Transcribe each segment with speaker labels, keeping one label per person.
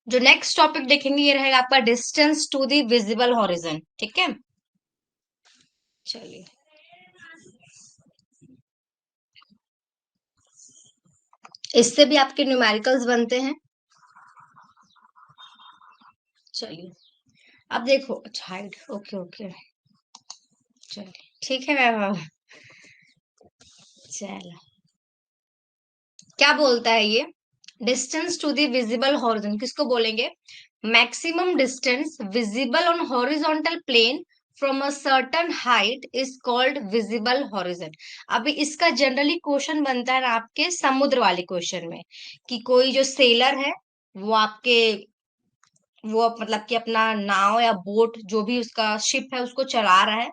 Speaker 1: जो next topic देखेंगे ये रहेगा आपका distance to the visible horizon. ठीक है, चलिए। इससे भी आपके न्यूमेरिकल्स बनते हैं। चलिए, अब देखो। अच्छा, हाइट, ओके ओके। चलिए, ठीक है मैम। चलो, क्या बोलता है ये? Distance to the visible horizon किसको बोलेंगे? Maximum distance visible on horizontal plane from a certain height is called visible horizon. अभी इसका जनरली क्वेश्चन बनता है ना आपके समुद्र वाले क्वेश्चन में, कि कोई जो सेलर है वो आपके मतलब कि अपना नाव या बोट जो भी उसका शिप है उसको चला रहा है,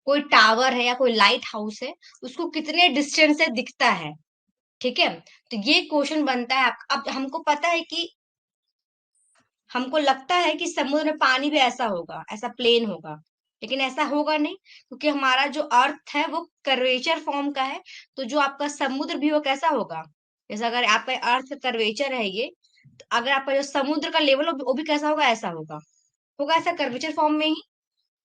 Speaker 1: कोई टावर है या कोई लाइट हाउस है, उसको कितने डिस्टेंस से दिखता है। ठीक है, तो ये क्वेश्चन बनता है। अब हमको पता है कि हमको लगता है कि समुद्र में पानी भी ऐसा होगा, ऐसा प्लेन होगा, लेकिन ऐसा होगा नहीं, क्योंकि हमारा जो अर्थ है वो कर्वेचर फॉर्म का है। तो जो आपका समुद्र भी वो कैसा होगा? जैसे अगर आपका अर्थ कर्वेचर है ये, तो अगर आपका जो समुद्र का लेवल वो भी कैसा होगा? ऐसा होगा, होगा ऐसा कर्वेचर फॉर्म में ही।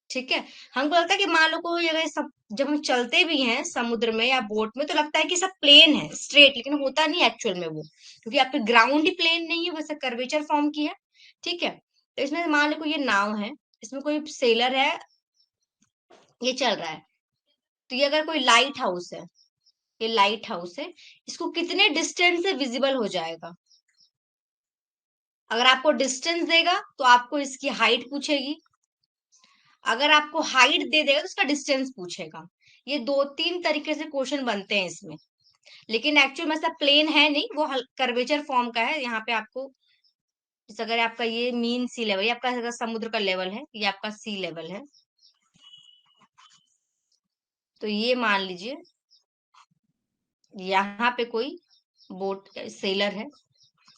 Speaker 1: ठीक है, हमको लगता है कि मान लो कोई अगर सब, जब हम चलते भी हैं समुद्र में या बोट में तो लगता है कि सब प्लेन है, स्ट्रेट, लेकिन होता नहीं एक्चुअल में वो, क्योंकि आपकी ग्राउंड ही प्लेन नहीं है, वैसे कर्वेचर फॉर्म की है। ठीक है, तो इसमें मान लो कोई ये नाव है, इसमें कोई सेलर है, ये चल रहा है। तो ये अगर कोई लाइट हाउस है, ये लाइट हाउस है, इसको कितने डिस्टेंस से विजिबल हो जाएगा? अगर आपको डिस्टेंस देगा तो आपको इसकी हाइट पूछेगी, अगर आपको हाइट दे देगा तो उसका डिस्टेंस पूछेगा। ये दो तीन तरीके से क्वेश्चन बनते हैं इसमें, लेकिन एक्चुअल में ऐसा प्लेन है नहीं, वो कर्वेचर फॉर्म का है। यहाँ पे आपको, जैसे अगर आपका ये मीन सी लेवल, ये आपका अगर समुद्र का लेवल है, ये आपका सी लेवल है, तो ये मान लीजिए यहाँ पे कोई बोट सेलर है।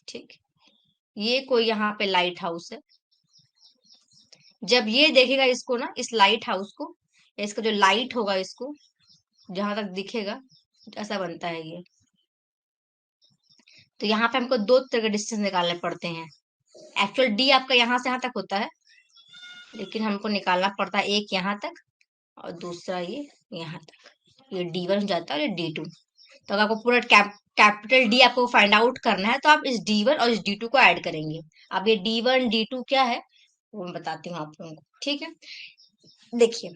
Speaker 1: ठीक, ये कोई यहाँ पे लाइट हाउस है। जब ये देखेगा इसको ना, इस लाइट हाउस को, या इसका जो लाइट होगा इसको जहां तक दिखेगा, ऐसा बनता है ये। तो यहाँ पे हमको दो तरह के डिस्टेंस निकालने पड़ते हैं। एक्चुअल डी आपका यहाँ से यहाँ तक होता है, लेकिन हमको निकालना पड़ता है एक यहाँ तक और दूसरा ये यहाँ तक। ये D1 हो जाता है और ये D2। तो अगर आपको पूरा कैपिटल डी आपको फाइंड आउट करना है तो आप इस D1 और इस D2 को ऐड करेंगे। अब ये D1 D2 क्या है वो मैं बताती हूँ आप लोगों को। ठीक है, देखिए,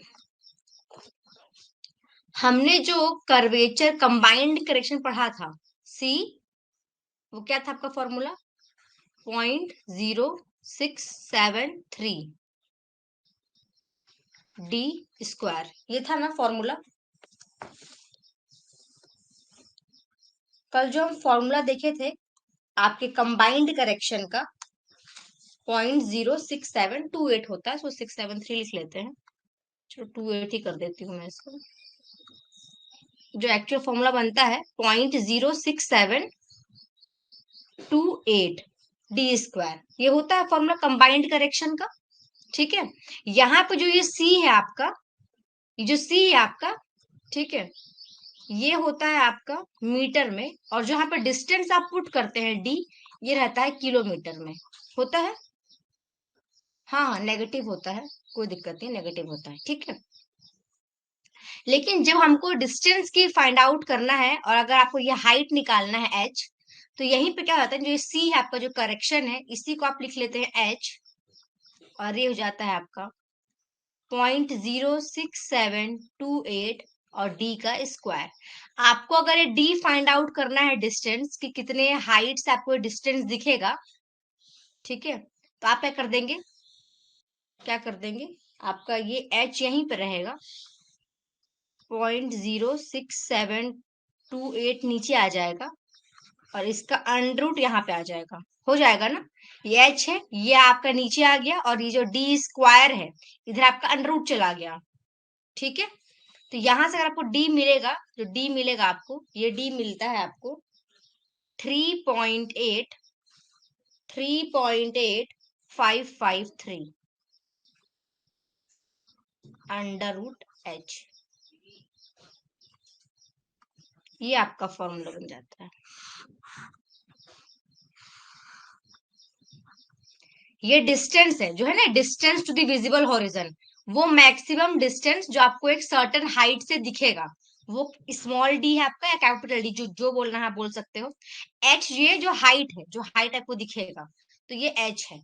Speaker 1: हमने जो कर्वेचर कंबाइंड करेक्शन पढ़ा था, सी, वो क्या था आपका फॉर्मूला? 0.0673 डी स्क्वायर, ये था ना फॉर्मूला। कल जो हम फॉर्मूला देखे थे आपके कंबाइंड करेक्शन का, 0.06728 होता है, सो 673 लिख लेते हैं। चलो 28 ही कर देती हूँ मैं इसको। जो एक्चुअल फॉर्मूला बनता है 0.06728 डी स्क्वायर, ये होता है फॉर्मूला कंबाइंड करेक्शन का। ठीक है, यहाँ पे जो ये सी है आपका, ये जो सी है आपका, ठीक है, ये होता है आपका मीटर में, और जो यहाँ पे डिस्टेंस आप पुट करते हैं डी, ये रहता है किलोमीटर में। होता है, हाँ हाँ, नेगेटिव होता है, कोई दिक्कत नहीं, नेगेटिव होता है। ठीक है, लेकिन जब हमको डिस्टेंस की फाइंड आउट करना है और अगर आपको ये हाइट निकालना है एच, तो यहीं पे क्या होता है, जो सी है आपका जो करेक्शन है, इसी को आप लिख लेते हैं एच, और ये हो जाता है आपका 0.06728 और डी का स्क्वायर। आपको अगर ये डी फाइंड आउट करना है डिस्टेंस कि कितने हाइट से आपको डिस्टेंस दिखेगा, ठीक है, तो आप क्या कर देंगे, क्या कर देंगे, आपका ये एच यहीं पे रहेगा, 0.06728 नीचे आ जाएगा, और इसका अंडर रूट यहाँ पे आ जाएगा, हो जाएगा ना। ये एच है, ये आपका नीचे आ गया, और ये जो डी स्क्वायर है इधर आपका अंडर रूट चला गया। ठीक है, तो यहां से अगर आपको डी मिलेगा, जो डी मिलेगा आपको, ये डी मिलता है आपको 3.8, 3.8553 अंडर रूट एच, ये आपका फॉर्मूला बन जाता है। ये डिस्टेंस है जो है ना, distance to the visible horizon, वो मैक्सिमम डिस्टेंस जो आपको एक सर्टेन हाइट से दिखेगा, वो स्मॉल डी है आपका या कैपिटल डी, जो जो बोलना है आप बोल सकते हो। एच ये जो हाइट है, जो हाइट आपको दिखेगा, तो ये एच है।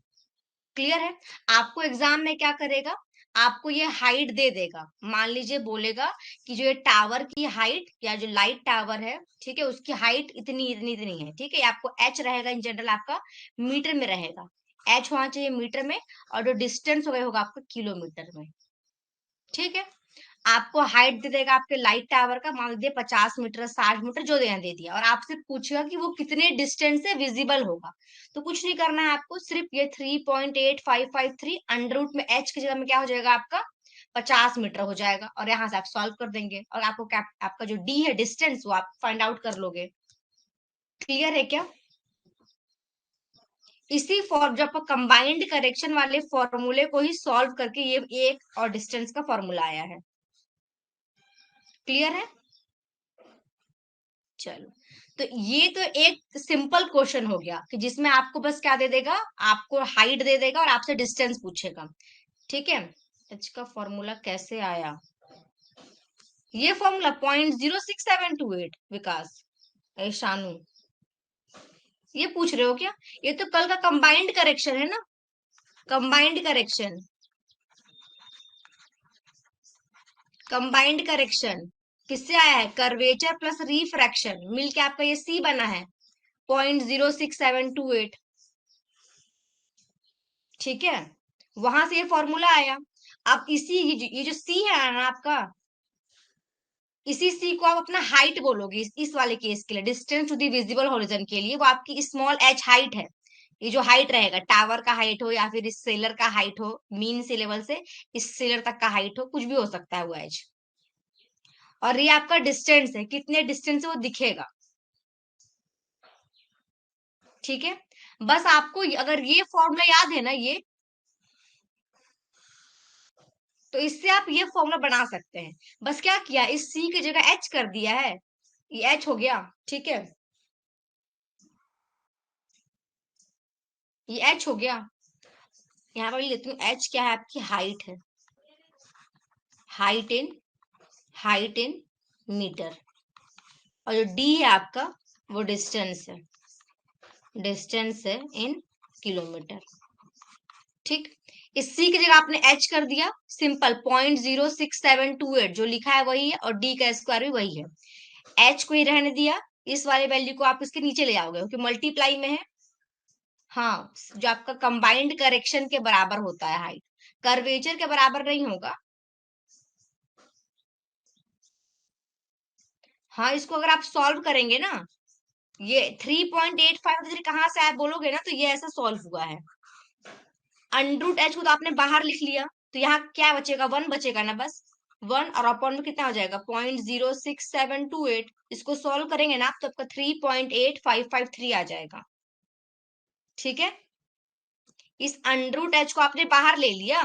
Speaker 1: क्लियर है? आपको एग्जाम में क्या करेगा, आपको ये हाइट दे देगा। मान लीजिए बोलेगा कि जो ये टावर की हाइट या जो लाइट टावर है, ठीक है, उसकी हाइट इतनी इतनी इतनी है, ठीक है, ये आपको एच रहेगा, इन जनरल आपका मीटर में रहेगा, एच होना चाहिए मीटर में, और जो डिस्टेंस होगा आपका किलोमीटर में। ठीक है, आपको हाइट दे देगा आपके लाइट टावर का, मान लीजिए 50 मीटर 60 मीटर जो देना दे दिया, और आपसे पूछेगा कि वो कितने डिस्टेंस से विजिबल होगा। तो कुछ नहीं करना है आपको, सिर्फ ये 3.8553 अंडर रूट में एच की जगह में क्या हो जाएगा आपका 50 मीटर हो जाएगा, और यहाँ से आप सॉल्व कर देंगे, और आपको क्या आपका जो डी है डिस्टेंस वो आप फाइंड आउट कर लोगे। क्लियर है क्या? इसी फॉर्म, जब कंबाइंड करेक्शन वाले फॉर्मूले को ही सॉल्व करके ये एक और डिस्टेंस का फॉर्मूला आया है। क्लियर है? चलो, तो ये तो एक सिंपल क्वेश्चन हो गया कि जिसमें आपको बस क्या दे देगा, आपको हाइट दे देगा और आपसे डिस्टेंस पूछेगा। ठीक है, एच का फॉर्मूला कैसे आया, ये फॉर्मूला 0.06728, विकास, शानू, ये पूछ रहे हो क्या? ये तो कल का कंबाइंड करेक्शन है ना, कंबाइंड करेक्शन, कंबाइंड करेक्शन किससे आया है, कर्वेचर प्लस रिफ्रैक्शन मिलके आपका ये सी बना है 0.06728। ठीक है, वहां से ये फॉर्मूला आया। अब इसी ये जो सी है ना आपका, इसी सी को आप अपना हाइट बोलोगे, इस वाले केस के लिए, distance to the visible horizon के लिए, वो आपकी स्मॉल एच हाइट है। ये जो हाइट रहेगा, टावर का हाइट हो या फिर इस सेलर का हाइट हो, मीन सी लेवल से इस सेलर तक का हाइट हो, कुछ भी हो सकता है वो एच। और ये आपका डिस्टेंस है, कितने डिस्टेंस से वो दिखेगा। ठीक है, बस आपको अगर ये फॉर्मूला याद है ना, ये तो इससे आप ये फॉर्मूला बना सकते हैं। बस क्या किया, इस सी की जगह एच कर दिया है, ये एच हो गया। ठीक है, ये एच हो गया। यहाँ पर लेती हूँ, एच क्या है आपकी हाइट है, height in, height in meter, और जो डी है आपका वो डिस्टेंस है, डिस्टेंस है इन किलोमीटर। ठीक, इस सी की जगह आपने एच कर दिया, सिंपल 0.06728 जो लिखा है वही है, और डी का स्क्वायर भी वही है। एच को ही रहने दिया, इस वाले वैल्यू को आप इसके नीचे ले आओगे क्योंकि मल्टीप्लाई में है। हाँ, जो आपका कंबाइंड करेक्शन के बराबर होता है हाइट, कर्वेचर के बराबर नहीं होगा। हाँ, इसको अगर आप सॉल्व करेंगे ना, ये 3.85 कहाँ से आप बोलोगे ना, तो ये ऐसा सॉल्व हुआ है। अंडर रूट एच को तो आपने बाहर लिख लिया, तो यहाँ क्या बचेगा, वन बचेगा ना, बस वन, और अपॉन में कितना हो जाएगा 0.06728। इसको सॉल्व करेंगे ना आप, तो आपका 3.8553 आ जाएगा। ठीक है, इस अंडर रूट एच को आपने बाहर ले लिया,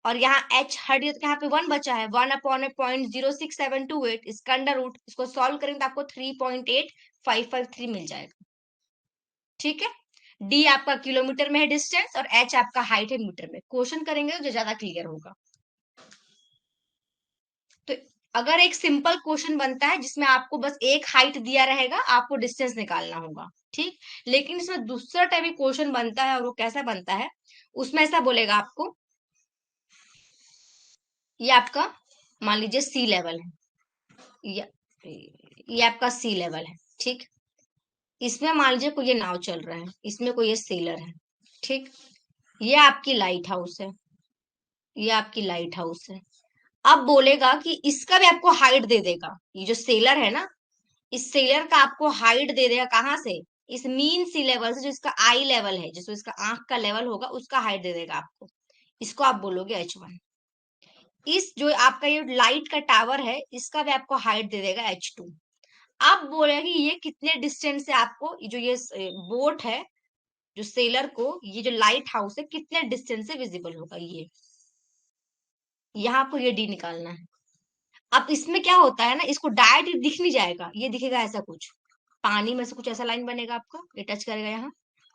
Speaker 1: और यहाँ एच हट गया, तो यहाँ पे वन बचा है, वन अपॉन में 0.06728, इसका अंडर रूट, इसको सॉल्व करेंगे तो आपको 3.8553 मिल जाएगा। ठीक है, डी आपका किलोमीटर में है डिस्टेंस, और एच आपका हाइट है मीटर में। क्वेश्चन करेंगे तो ज्यादा क्लियर होगा। तो अगर एक सिंपल क्वेश्चन बनता है जिसमें आपको बस एक हाइट दिया रहेगा, आपको डिस्टेंस निकालना होगा, ठीक। लेकिन इसमें दूसरा टाइप का क्वेश्चन बनता है, और वो कैसा बनता है, उसमें ऐसा बोलेगा आपको, ये आपका मान लीजिए सी लेवल है, ये ये आपका सी लेवल है, ठीक। इसमें मान लीजिए कोई ये नाव चल रहा है, इसमें कोई ये सेलर है, ठीक। ये आपकी लाइट हाउस है, ये आपकी लाइट हाउस है। अब बोलेगा कि इसका भी आपको हाइट दे देगा, ये जो सेलर है ना, इस सेलर का आपको हाइट दे देगा कहाँ से, इस मीन सी लेवल से, जो इसका आई लेवल है, जिसको इसका आंख का लेवल होगा, उसका हाइट दे देगा आपको। इसको आप बोलोगे H1। इस जो आपका ये लाइट का टावर है, इसका भी आपको हाइट दे देगा H2। आप बोलेगा कि ये कितने डिस्टेंस से आपको जो ये बोट है, जो सेलर को, ये जो लाइट हाउस है, कितने डिस्टेंस से विजिबल होगा, ये यहाँ आपको ये डी निकालना है। अब इसमें क्या होता है ना, इसको डायरेक्ट दिख नहीं जाएगा, ये दिखेगा ऐसा कुछ, पानी में से कुछ ऐसा लाइन बनेगा आपका, ये टच करेगा यहाँ,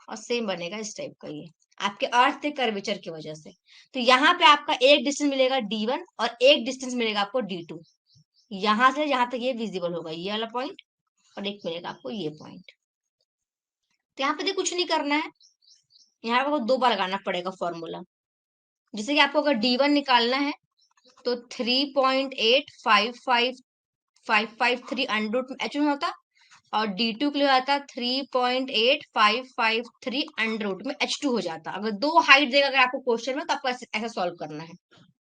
Speaker 1: और सेम बनेगा इस टाइप का ये। आपके अर्थ के कर्वेचर की वजह से। तो यहाँ पे आपका एक डिस्टेंस मिलेगा D1 और एक डिस्टेंस मिलेगा आपको D2। यहां से यहां तक ये विजिबल होगा, ये वाला पॉइंट, और एक मिलेगा आपको ये पॉइंट। तो यहाँ पे देखिए कुछ नहीं करना है, यहाँ पे आपको 2 बार लगाना पड़ेगा फॉर्मूला। जैसे कि आपको अगर D1 निकालना है तो 3.855553 अंडर रूट में H1 होता, और D2 के लिए आता 3.8553 अंडर रूट में H2 हो जाता। अगर 2 हाइट देगा अगर आपको क्वेश्चन में, तो आपको ऐसा सॉल्व करना है।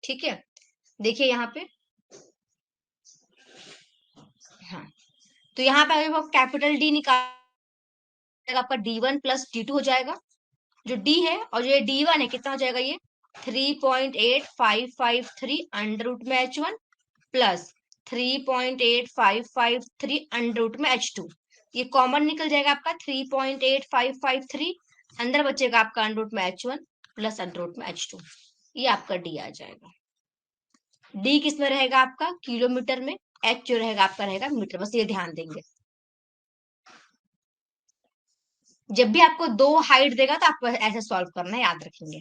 Speaker 1: ठीक है, देखिए यहाँ पे, हाँ, तो यहाँ पे अगर कैपिटल D निकाल, आपका D1 प्लस D2 हो जाएगा। जो D है और जो ये D1 है कितना हो जाएगा, ये 3.8553 अंडर रूट में H1 प्लस 3.8553 अंडर रूट में H2। ये कॉमन निकल जाएगा आपका 3.8553, अंदर बचेगा आपका अंडर रूट में H1 प्लस अंडर रूट में H2। ये आपका D आ जाएगा। D किस में रहेगा आपका, किलोमीटर में, H जो रहेगा आपका रहेगा मीटर। बस ये ध्यान देंगे, जब भी आपको 2 हाइट देगा तो आपको ऐसे सॉल्व करना है, याद रखेंगे।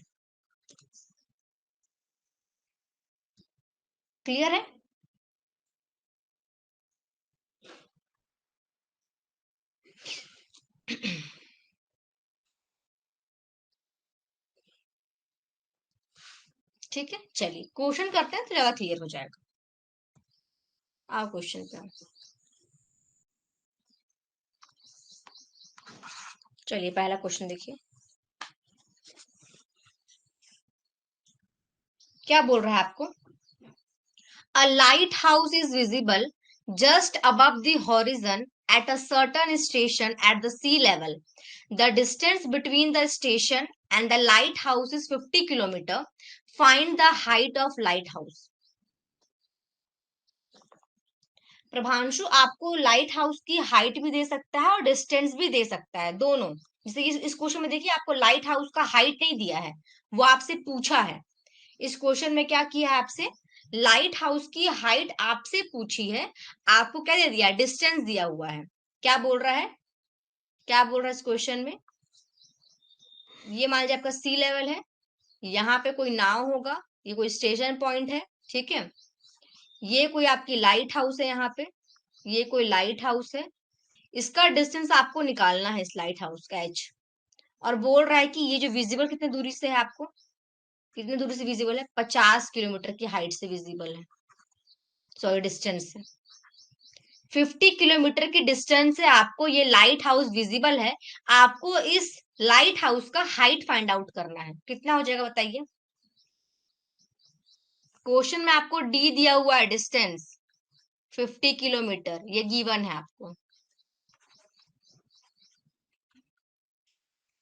Speaker 1: क्लियर है? ठीक है, चलिए क्वेश्चन करते हैं तो ज्यादा क्लियर हो जाएगा। आओ क्वेश्चन पे। चलिए पहला क्वेश्चन देखिए, क्या बोल रहा है आपको। A lighthouse is visible just above the horizon at a certain station at the sea level. The distance between the station and the lighthouse is 50 kilometer. Find the height of lighthouse. Prabhanshu आपको light house की height भी दे सकता है और distance भी दे सकता है, दोनों। जैसे इस क्वेश्चन में देखिए आपको लाइट हाउस का हाइट नहीं दिया है, वो आपसे पूछा है। इस क्वेश्चन में क्या किया है आपसे, लाइट हाउस की हाइट आपसे पूछी है, आपको क्या दे दिया, डिस्टेंस दिया हुआ है। क्या बोल रहा है, क्या बोल रहा है इस क्वेश्चन में, ये मान लीजिए आपका सी लेवल है, यहाँ पे कोई नाव होगा, ये कोई स्टेशन पॉइंट है, ठीक है, ये कोई आपकी लाइट हाउस है, यहाँ पे ये कोई लाइट हाउस है, इसका डिस्टेंस आपको निकालना है, इस लाइट हाउस का एच। और बोल रहा है कि ये जो विजिबल कितने दूरी से है, आपको कितने दूरी से विजिबल है, 50 किलोमीटर की हाइट से विजिबल है, सॉरी डिस्टेंस से 50 किलोमीटर की डिस्टेंस से आपको ये लाइट हाउस विजिबल है। आपको इस लाइट हाउस का हाइट फाइंड आउट करना है, कितना हो जाएगा बताइए। क्वेश्चन में आपको डी दिया हुआ है, डिस्टेंस 50 किलोमीटर, ये गिवन है आपको,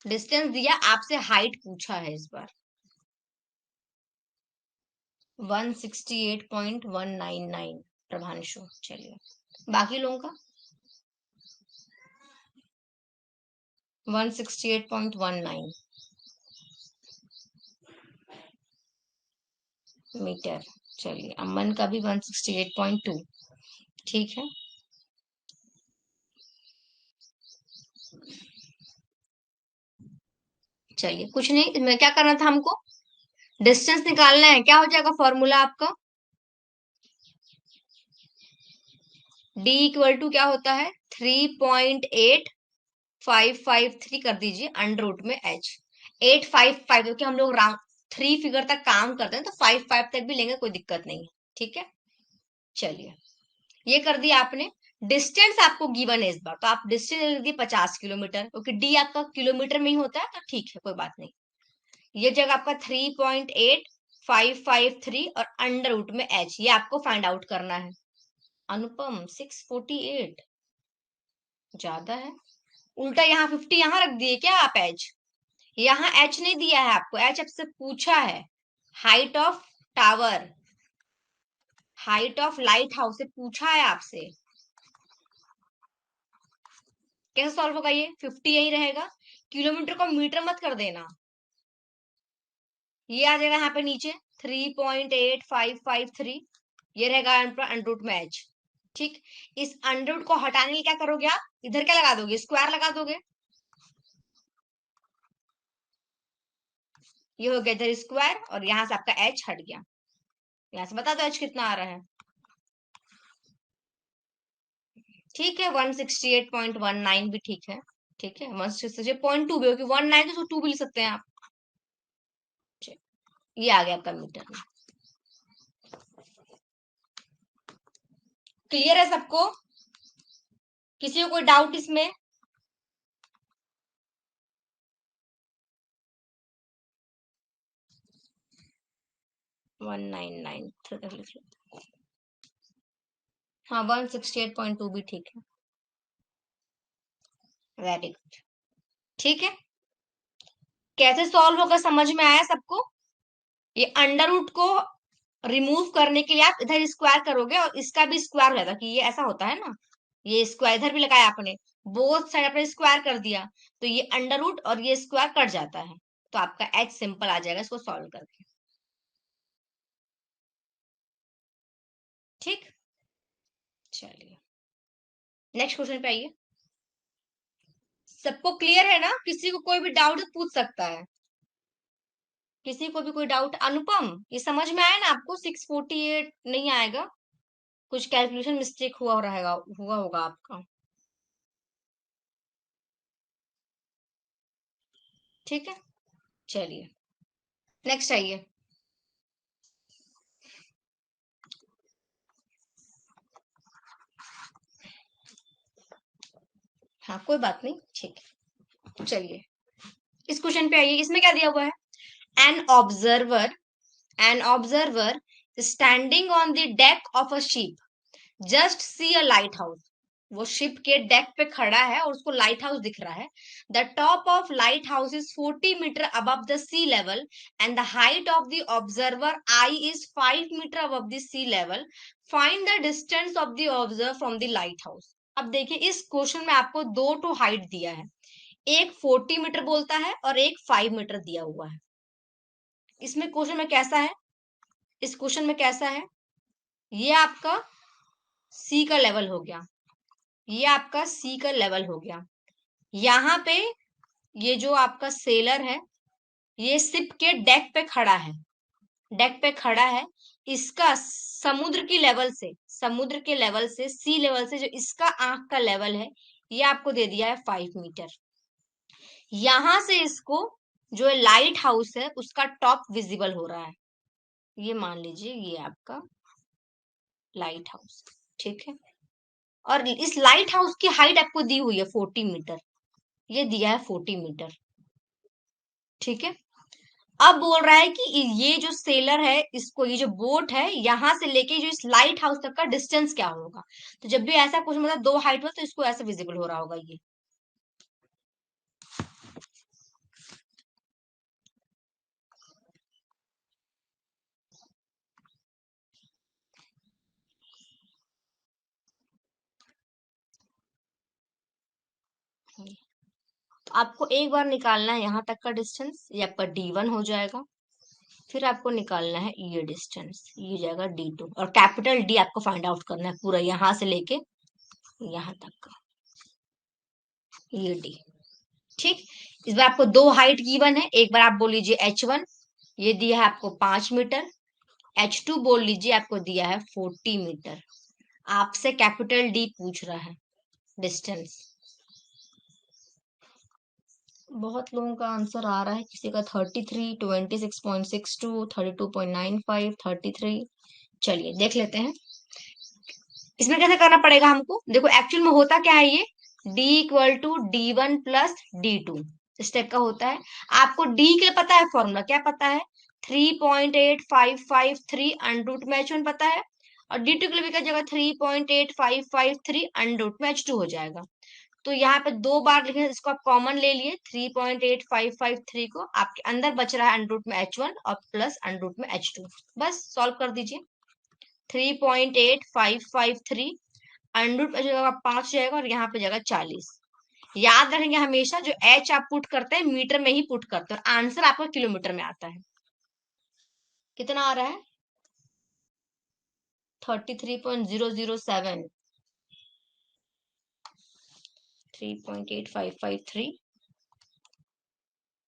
Speaker 1: डिस्टेंस दिया, आपसे हाइट पूछा है इस बार। 168.199 प्रभांशु। चलिए बाकी लोगों का 168.19 मीटर। चलिए अमन का भी 168.2, ठीक है। चलिए कुछ नहीं, इसमें क्या करना था हमको, डिस्टेंस निकालना है। क्या हो जाएगा फॉर्मूला आपका, d इक्वल टू क्या होता है, 3.8553 कर दीजिए अंडर रूट में h। 855, क्योंकि हम लोग 3 फिगर तक काम करते हैं तो 55 तक भी लेंगे, कोई दिक्कत नहीं है, ठीक है। चलिए ये कर दिया आपने। डिस्टेंस आपको गिवन है इस बार, तो आप डिस्टेंस ले लीजिए 50 किलोमीटर, क्योंकि डी आपका किलोमीटर में ही होता है, तो ठीक है कोई बात नहीं। ये जगह आपका 3.8553 और अंडर रूट में h, ये आपको फाइंड आउट करना है। अनुपम 648 ज्यादा है, उल्टा यहाँ 50 यहाँ रख दिए क्या आप h, यहाँ h नहीं दिया है आपको, h आपसे पूछा है height of tower, height of light house से पूछा है आपसे। कैसे सॉल्व होगा ये, 50 यही रहेगा, किलोमीटर को मीटर मत कर देना, ये आ जाएगा यहाँ पे नीचे 3.8553, ये रहेगा अंडर रूट में h। ठीक, इस अंडर रूट को हटाने के लिए क्या करोगे आप, इधर क्या लगा दोगे, स्क्वायर लगा दोगे, ये हो गया इधर स्क्वायर, और यहाँ से आपका एच हट गया। यहाँ से बता दो एच कितना आ रहा है। ठीक है, 168.19 भी ठीक है। ठीक है, 168.2 भी होगी, 19 तो 2 भी लिख सकते हैं आप। ये आ गया आपका मीटर में। क्लियर है सबको? किसी को कोई डाउट इसमें? 199 तक लिख लो। हाँ, 168.2 भी ठीक है। Very good. ठीक है, कैसे सॉल्व होगा समझ में आया सबको? ये अंडर रूट को रिमूव करने के लिए आप इधर स्क्वायर करोगे और इसका भी स्क्वायर हो जाएगा, कि ये ऐसा होता है ना, ये स्क्वायर इधर भी लगाया आपने, बोथ साइड आपने स्क्वायर कर दिया, तो ये अंडर रूट और ये स्क्वायर कट जाता है, तो आपका एच सिंपल आ जाएगा इसको सॉल्व करके। ठीक, चलिए नेक्स्ट क्वेश्चन पे आइए। सबको क्लियर है ना? किसी को कोई भी डाउट पूछ सकता है? किसी को भी कोई डाउट? अनुपम, ये समझ में आया ना आपको? 648 नहीं आएगा, कुछ कैलकुलेशन मिस्टेक हुआ रहेगा, हुआ होगा आपका। ठीक है, चलिए नेक्स्ट आइए। हाँ कोई बात नहीं, ठीक है, चलिए इस क्वेश्चन पे आइए। इसमें क्या दिया हुआ है? An observer, an observer standing on the deck of a ship just see a light house. वो शिप के डेक पे खड़ा है और उसको लाइट हाउस दिख रहा है। The top of light house is 40 meter above the sea level and the height of the observer eye is 5 meter above the sea level. Find the distance of the observer from the light house. अब देखिए, इस question में आपको दो to height दिया है, एक 40 metre बोलता है और एक 5 मीटर दिया हुआ है। इसमें क्वेश्चन में कैसा है? इस क्वेश्चन में कैसा है? ये आपका सी का लेवल हो गया, ये आपका सी का लेवल हो गया। यहाँ पे ये जो आपका सेलर है, ये शिप के डेक पे खड़ा है, डेक पे खड़ा है। इसका समुद्र की लेवल से, समुद्र के लेवल से, सी लेवल से जो इसका आंख का लेवल है, ये आपको दे दिया है 5 मीटर। यहां से इसको जो लाइट हाउस है उसका टॉप विजिबल हो रहा है, ये मान लीजिए ये आपका लाइट हाउस। ठीक है, और इस लाइट हाउस की हाइट आपको दी हुई है 40 मीटर, ये दिया है 40 मीटर। ठीक है, अब बोल रहा है कि ये जो सेलर है, इसको ये जो बोट है, यहां से लेके जो इस लाइट हाउस तक का डिस्टेंस क्या होगा। तो जब भी ऐसा कुछ मतलब दो हाइट हो तो इसको ऐसे विजिबल हो रहा होगा ये। तो आपको एक बार निकालना है यहाँ तक का डिस्टेंस, ये आपका D1 हो जाएगा। फिर आपको निकालना है ये डिस्टेंस, ये हो जाएगा D2, और कैपिटल डी आपको फाइंड आउट करना है पूरा यहाँ से लेके यहाँ तक का, ये डी। ठीक, इस बार आपको दो हाइट गिवन है, एक बार आप बोल लीजिए H1, ये दिया है आपको 5 मीटर। H2 बोल लीजिए, आपको दिया है 40 मीटर। आपसे कैपिटल डी पूछ रहा है डिस्टेंस। बहुत लोगों का आंसर आ रहा है, किसी का 33, 26.62, 32.95, 33। चलिए देख लेते हैं इसमें कैसे करना पड़ेगा हमको। देखो एक्चुअल में होता क्या है, ये d equal to D1 + D2 इस टाइप का होता है। आपको d के लिए पता है फॉर्मूला, क्या पता है? 3.8553 अंडरूट में H1 पता है, और D2 के लिए भी क्या जगह 3.8553 अंडरूट में H2 हो जाएगा। तो यहाँ पे दो बार लिखे, इसको आप कॉमन ले लिए, 3.8553 को आपके अंदर बच रहा है अंडरूट में H1 और प्लस अंडरूट में H2। बस सॉल्व कर दीजिए। 3.8553 अंडरूट में जगह 5 जाएगा और यहाँ पे जगह 40। याद रखेंगे हमेशा जो H आप पुट करते हैं मीटर में ही पुट करते हैं, और आंसर आपका किलोमीटर में आता है। कितना आ रहा है? 33.007, 3.8553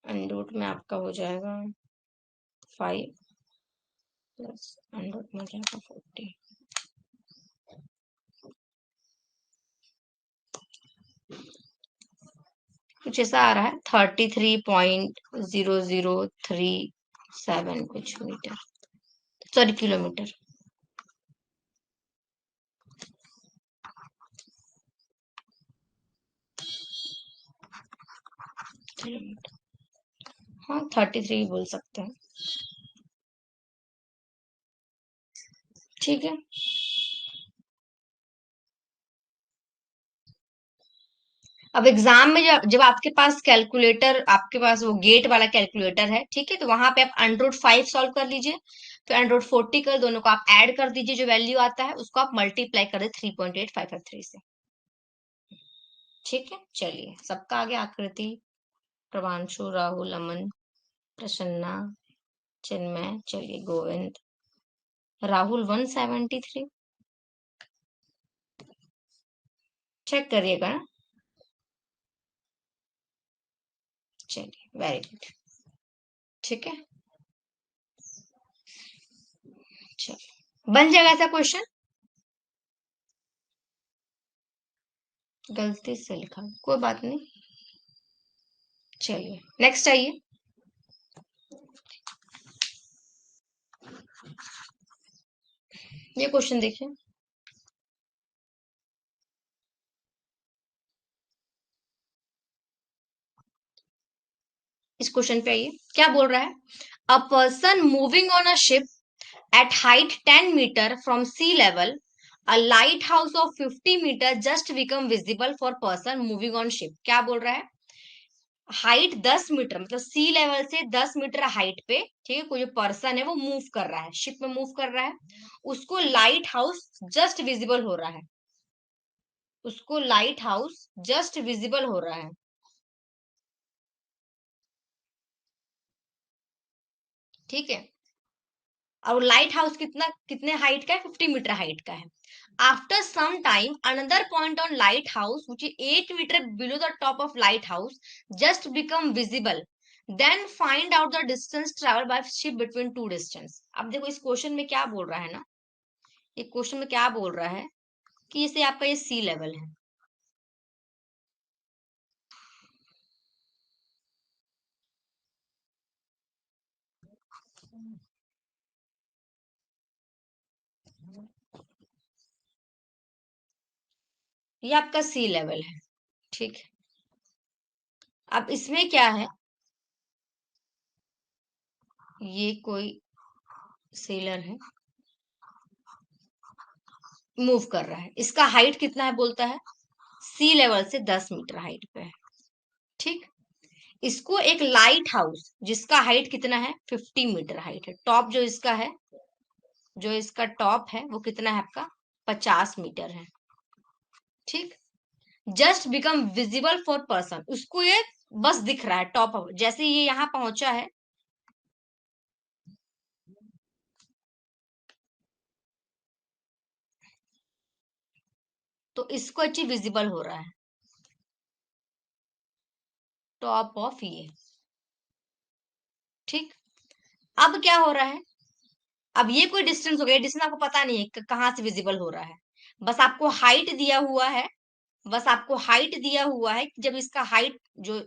Speaker 1: अंडरूट में आपका हो जाएगा 5 प्लस 100/40, कुछ ऐसा आ रहा है 33.0037 कुछ मीटर, सॉरी किलोमीटर। किलोमीटर, हाँ 33 बोल सकते हैं, ठीक है। अब एग्जाम में जब आपके पास कैलकुलेटर, आपके पास वो गेट वाला कैलकुलेटर है, ठीक है, तो वहां पे आप अंडर रूट 5 सॉल्व कर लीजिए, फिर अंडर रूट 40 कर, दोनों को आप ऐड कर दीजिए, जो वैल्यू आता है उसको आप मल्टीप्लाई कर दे 3.8553 से, ठीक है। चलिए, सबका आगे आकृति, प्रवांशु, राहुल, अमन, प्रसन्ना, चिन्मय, चलिए गोविंद, राहुल 173, चेक करिएगा ना। चलिए वेरी गुड, ठीक है। चलिए, बन जाएगा ऐसा क्वेश्चन, गलती से लिखा, कोई बात नहीं। चलिए नेक्स्ट आइए, ये क्वेश्चन देखिए। इस क्वेश्चन पे आइए, क्या बोल रहा है, a person moving on a ship at height 10 meter from sea level, a lighthouse of 50 meter just become visible for person moving on ship। क्या बोल रहा है, हाइट 10 मीटर, मतलब सी लेवल से 10 मीटर हाइट पे, ठीक है, कोई जो पर्सन है वो मूव कर रहा है, शिप में मूव कर रहा है, उसको लाइट हाउस जस्ट विजिबल हो रहा है, उसको लाइट हाउस जस्ट विजिबल हो रहा है, ठीक है। और लाइट हाउस कितने हाइट का है, 50 मीटर हाइट का है। After some time another point on light house which is 8 meter below the top of light house just become visible, then find out the distance travel by ship between two distance. अब देखो इस question में क्या बोल रहा है ना, ये क्वेश्चन में क्या बोल रहा है कि इसे आपका ये सी लेवल है, ये आपका सी लेवल है, ठीक है। अब इसमें क्या है, ये कोई सेलर है, मूव कर रहा है, इसका हाइट कितना है बोलता है, सी लेवल से 10 मीटर हाइट पे है, ठीक। इसको एक लाइट हाउस जिसका हाइट कितना है, 50 मीटर हाइट है, टॉप जो इसका है, जो इसका टॉप है वो कितना है आपका, 50 मीटर है, ठीक। Just become visible for person, उसको ये बस दिख रहा है टॉप, जैसे ये यहाँ पहुंचा है, तो इसको अच्छी विजिबल हो रहा है, टॉप ऑफ ये, ठीक। अब क्या हो रहा है, अब ये कोई डिस्टेंस हो गया, डिस्टेंस आपको पता नहीं है कहाँ से विजिबल हो रहा है, बस आपको हाइट दिया हुआ है, बस आपको हाइट दिया हुआ है कि जब इसका हाइट जो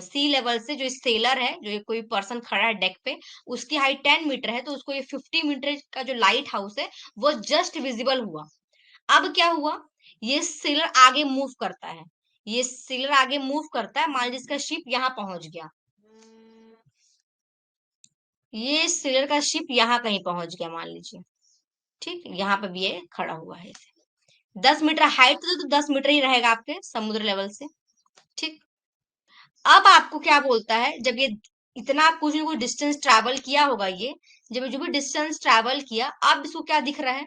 Speaker 1: सी लेवल से, जो सेलर है, जो ये कोई पर्सन खड़ा है डेक पे, उसकी हाइट 10 मीटर है, तो उसको ये 50 मीटर का जो लाइट हाउस है वो जस्ट विजिबल हुआ। अब क्या हुआ, ये सेलर आगे मूव करता है, ये सेलर आगे मूव करता है, मान लीजिए इसका शिप यहाँ पहुंच गया, ये सेलर का शिप यहाँ कहीं पहुंच गया मान लीजिए, ठीक, यहाँ पे भी ये खड़ा हुआ है, 10 मीटर हाइट, तो 10 मीटर ही रहेगा आपके समुद्र लेवल से, ठीक। अब आपको क्या बोलता है, जब ये इतना कुछ न कुछ डिस्टेंस ट्रैवल किया होगा, ये जब जो भी डिस्टेंस ट्रैवल किया, अब इसको क्या दिख रहा है,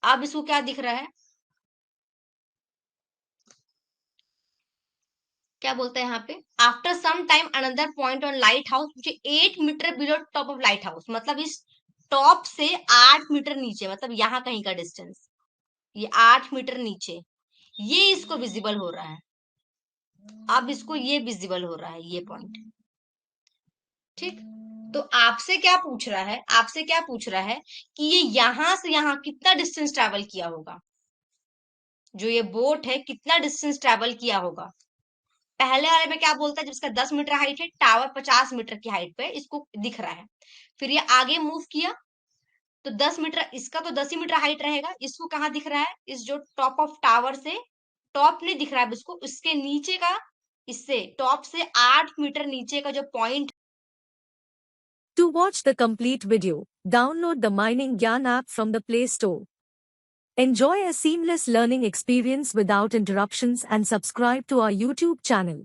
Speaker 1: अब इसको क्या दिख रहा है, क्या बोलता है यहाँ पे, after some time another point on light house मुझे 8 meter below top of light house, मतलब इस टॉप से 8 मीटर नीचे, मतलब यहाँ कहीं का डिस्टेंस, ये 8 मीटर नीचे, ये इसको विजिबल हो रहा है, अब इसको ये विजिबल हो रहा है, ये पॉइंट, ठीक। तो आपसे क्या पूछ रहा है, आपसे क्या पूछ रहा है कि ये यहां से यहां कितना डिस्टेंस ट्रैवल किया होगा, जो ये बोट है कितना डिस्टेंस ट्रैवल किया होगा। पहले वाले में क्या बोलता है, जब इसका 10 मीटर हाइट है, टावर 50 मीटर की हाइट पे इसको दिख रहा है, फिर ये आगे मूव किया तो 10 मीटर, इसका तो 10 ही मीटर हाइट रहेगा, इसको कहाँ दिख रहा है, इस जो टॉप ऑफ टावर से, टॉप नहीं दिख रहा है इसको, उसके नीचे का, इससे टॉप से 8 मीटर नीचे का जो point.
Speaker 2: To watch the complete video, download the Mining Gyan app from the Play Store. Enjoy a seamless learning experience without interruptions and subscribe to our YouTube channel.